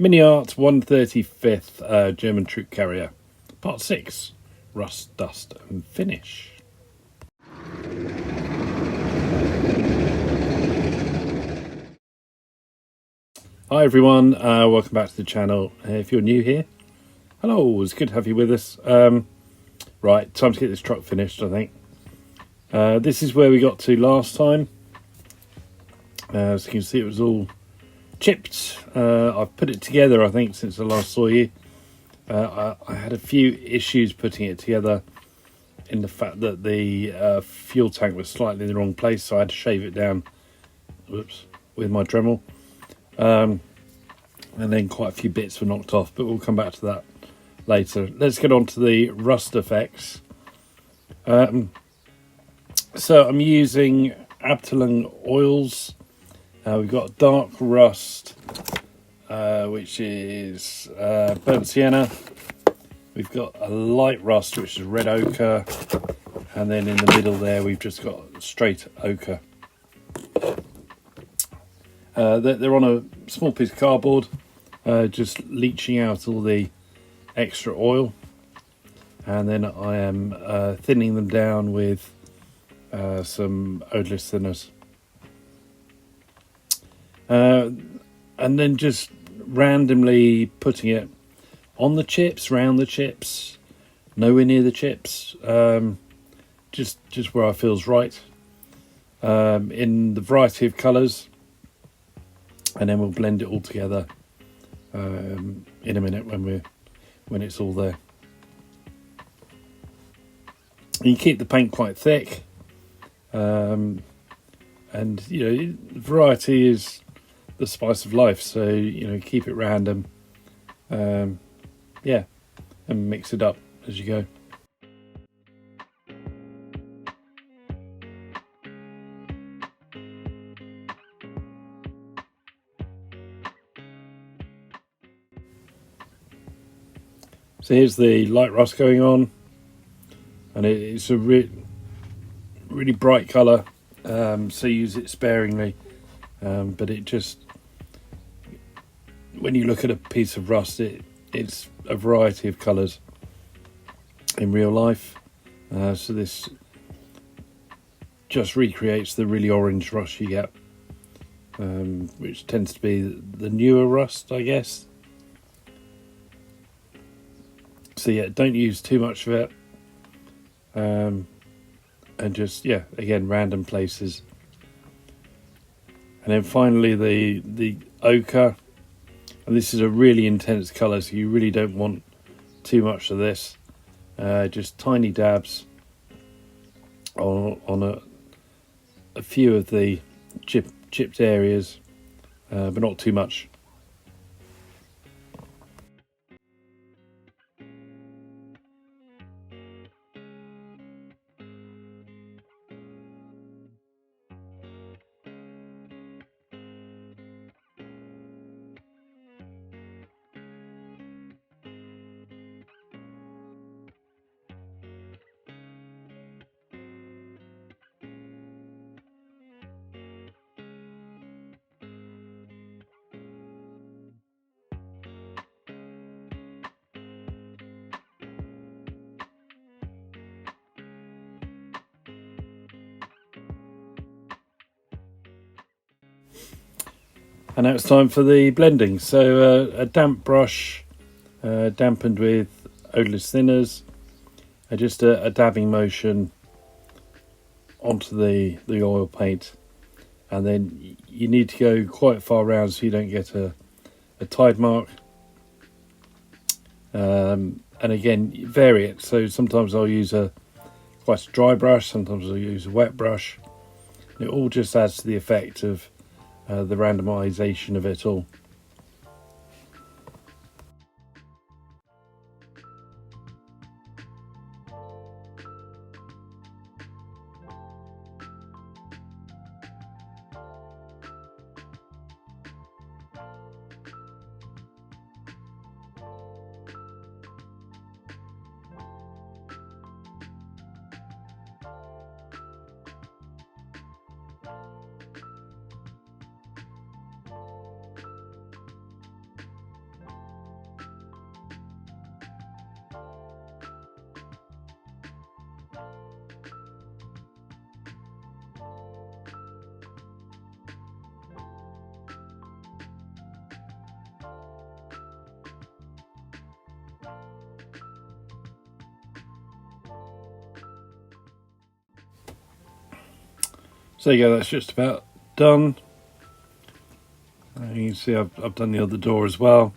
Miniart 135th German Troop Carrier, Part 6, Rust, Dust and Finish. Hi everyone, welcome back to the channel. If you're new here, hello, it's good to have you with us. Right, time to get this truck finished, I think. This is where we got to last time. As you can see, it was all chipped. I've put it together, I think, since I last saw you. I had a few issues putting it together in the fact that the fuel tank was slightly in the wrong place, so I had to shave it down with my Dremel. And then quite a few bits were knocked off, but we'll come back to that later. Let's get on to the rust effects. So I'm using Abteilung oils. We've got dark rust, which is burnt sienna. We've got a light rust, which is red ochre, and then in the middle there we've just got straight ochre. They're on a small piece of cardboard, just leaching out all the extra oil, and then I am thinning them down with some odorless thinners. And then just randomly putting it on the chips, round the chips, nowhere near the chips, just where I feels right, in the variety of colours, and then we'll blend it all together in a minute when it's all there. You keep the paint quite thick, and you know, variety is the spice of life, so you know, keep it random, yeah, and mix it up as you go. So here's the light rust going on, and it's a really bright colour, so use it sparingly, but it just, when you look at a piece of rust, it's a variety of colours in real life, so this just recreates the really orange rust you get, which tends to be the newer rust, I guess. So yeah, don't use too much of it, and just, yeah, again, random places. And then finally the ochre, and this is a really intense colour, so you really don't want too much of this, just tiny dabs on a few of the chipped areas, but not too much. And now it's time for the blending. So a damp brush, dampened with odorless thinners, just a dabbing motion onto the oil paint, and then you need to go quite far around so you don't get a tide mark. And again, vary it. So sometimes I'll use quite a dry brush, sometimes I'll use a wet brush. It all just adds to the effect of the randomization of it all. So there you go, that's just about done. You can see I've done the other door as well.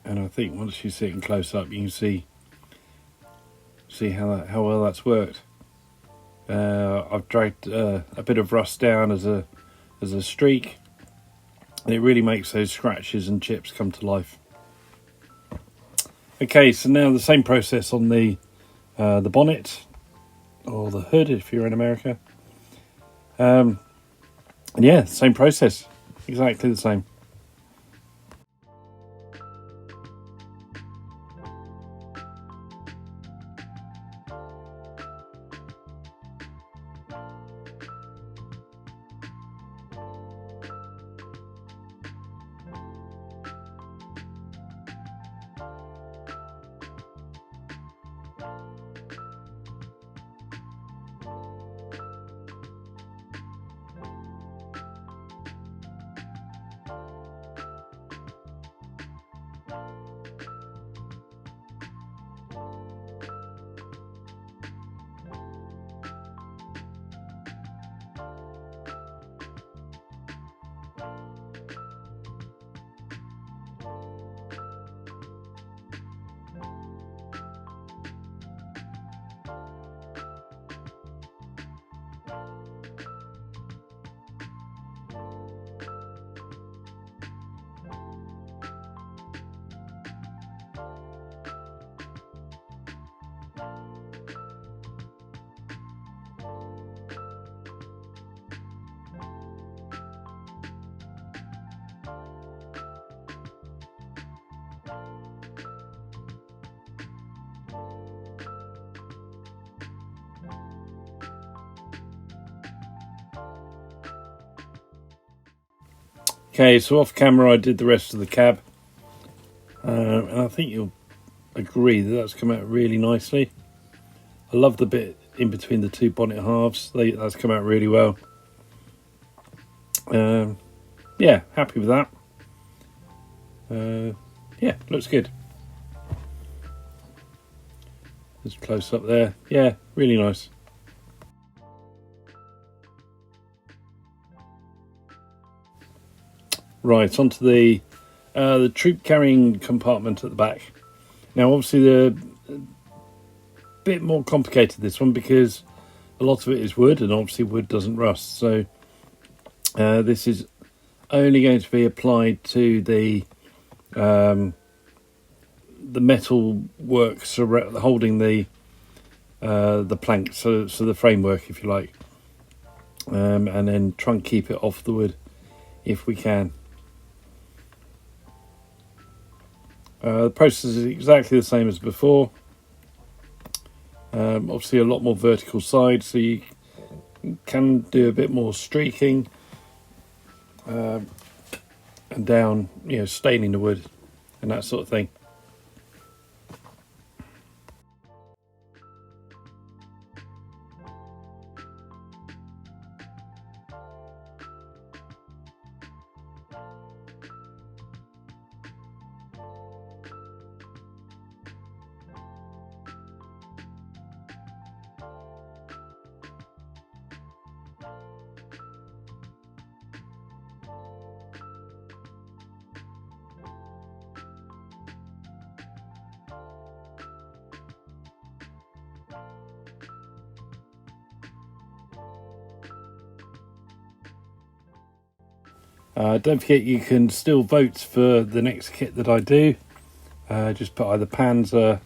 And I think once you see it in close up, you can see how well that's worked. I've dragged a bit of rust down as a streak, and it really makes those scratches and chips come to life. Okay, so now the same process on the bonnet, or the hood if you're in America. And yeah, same process, exactly the same. Okay, so off camera I did the rest of the cab, and I think you'll agree that that's come out really nicely. I love the bit in between the two bonnet halves. That's come out really well. Yeah, happy with that. Yeah, looks good. Just close up there. Yeah, really nice. Right, onto the troop carrying compartment at the back. Now, obviously, they're a bit more complicated, this one, because a lot of it is wood, and obviously wood doesn't rust. So this is only going to be applied to the metal work holding the plank, so the framework, if you like, and then try and keep it off the wood if we can. The process is exactly the same as before. Obviously a lot more vertical side, so you can do a bit more streaking and down, staining the wood and that sort of thing. Don't forget you can still vote for the next kit that I do. Just put either Panzer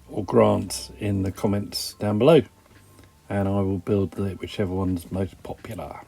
or Grant in the comments down below, and I will build whichever one's most popular.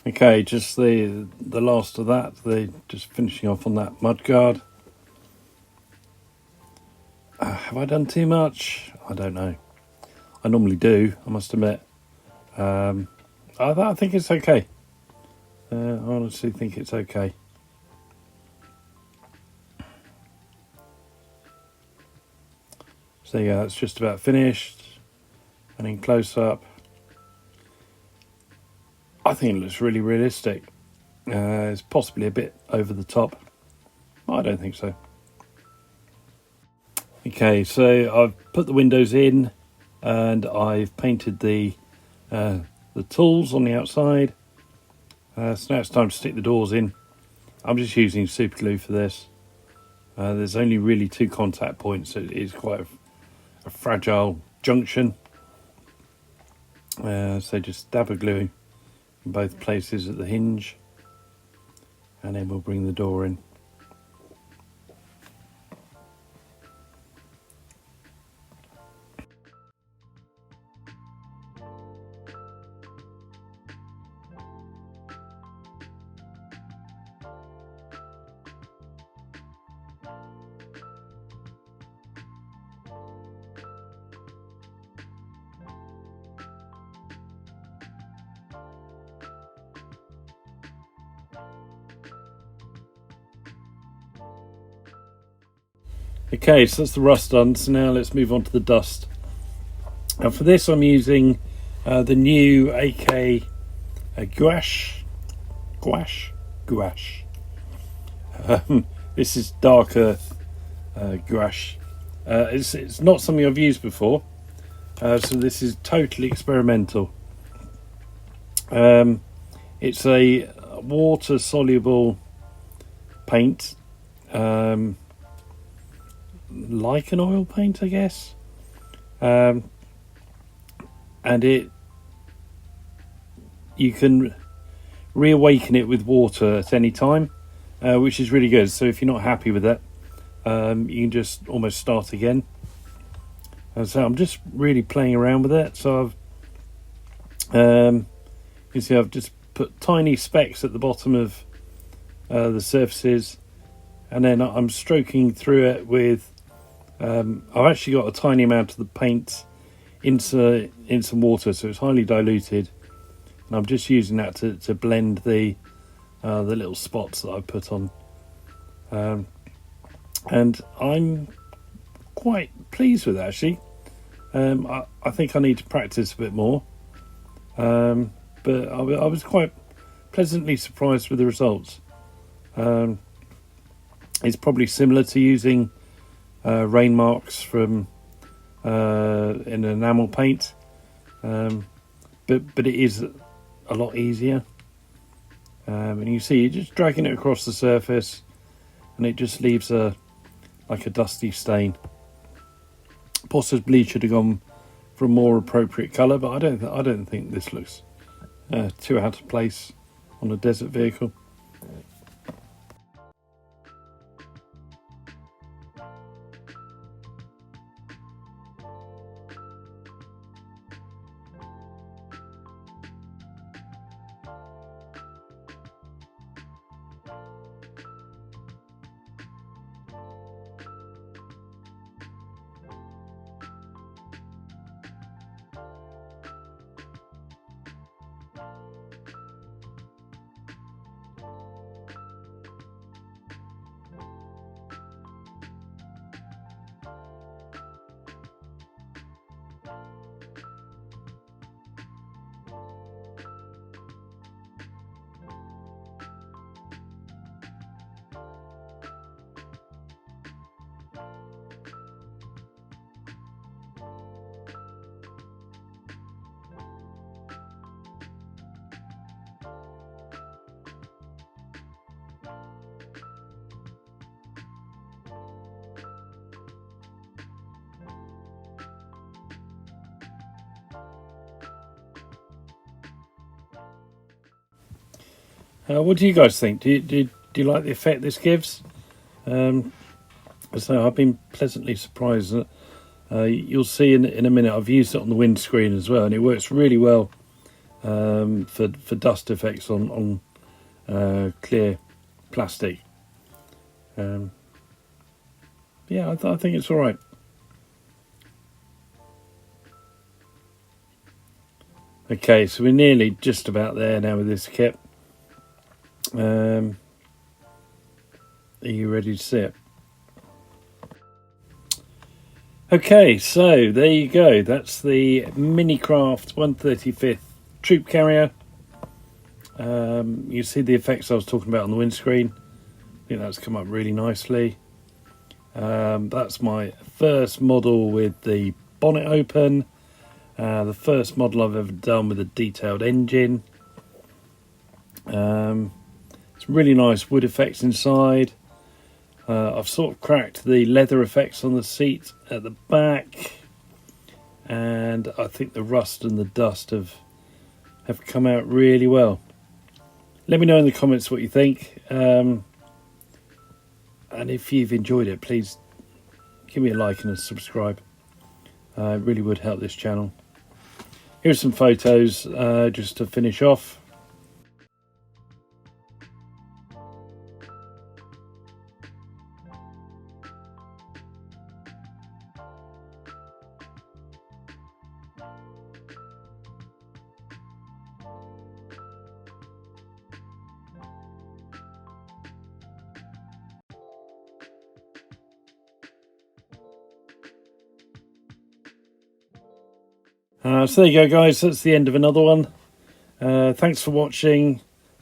Okay, just the last of that. They just finishing off on that Mudguard. Have I done too much? I don't know. I normally do, I must admit. I think it's okay. I honestly think it's okay. So yeah, it's just about finished. And in close up, I think it looks really realistic. It's possibly a bit over the top. I don't think so. Okay, so I've put the windows in, and I've painted the tools on the outside. So now it's time to stick the doors in. I'm just using super glue for this. There's only really 2 contact points, so it is quite a fragile junction. So just dab of glue in both places at the hinge, and then we'll bring the door in. Okay, so that's the rust done. So now let's move on to the dust. Now for this I'm using the new AK Gouache. This is dark earth gouache. It's not something I've used before, so this is totally experimental. It's a water soluble paint, like an oil paint, I guess, and you can reawaken it with water at any time, which is really good. So if you're not happy with that, you can just almost start again. So I'm just really playing around with it. So you see I've just put tiny specks at the bottom of the surfaces, and then I'm stroking through it with I've actually got a tiny amount of the paint in some water, so it's highly diluted, and I'm just using that to blend the little spots that I put on, and I'm quite pleased with it, actually. I think I need to practice a bit more, but I was quite pleasantly surprised with the results. It's probably similar to using rain marks from in enamel paint, but it is a lot easier. And you see, you're just dragging it across the surface, and it just leaves like a dusty stain. Possibly should have gone for a more appropriate colour, but I don't think this looks too out of place on a desert vehicle. What do you guys think? Do you like the effect this gives? So I've been pleasantly surprised. You'll see in a minute, I've used it on the windscreen as well, and it works really well for dust effects on clear plastic. Yeah, I think it's all right. Okay, so we're nearly just about there now with this kit. Are you ready to see it? Okay, so there you go. That's the Miniart 135th troop carrier. You see the effects I was talking about on the windscreen. I think that's come up really nicely. That's my first model with the bonnet open. The first model I've ever done with a detailed engine. Some really nice wood effects inside. I've sort of cracked the leather effects on the seat at the back, and I think the rust and the dust have come out really well. Let me know in the comments what you think, and if you've enjoyed it, please give me a like and a subscribe. It really would help this channel. Here's some photos just to finish off. So there you go, guys. That's the end of another one. Thanks for watching.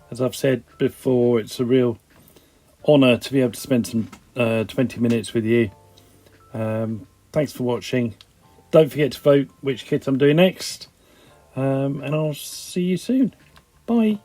As I've said before, it's a real honour to be able to spend some 20 minutes with you. Thanks for watching. Don't forget to vote which kit I'm doing next. And I'll see you soon. Bye.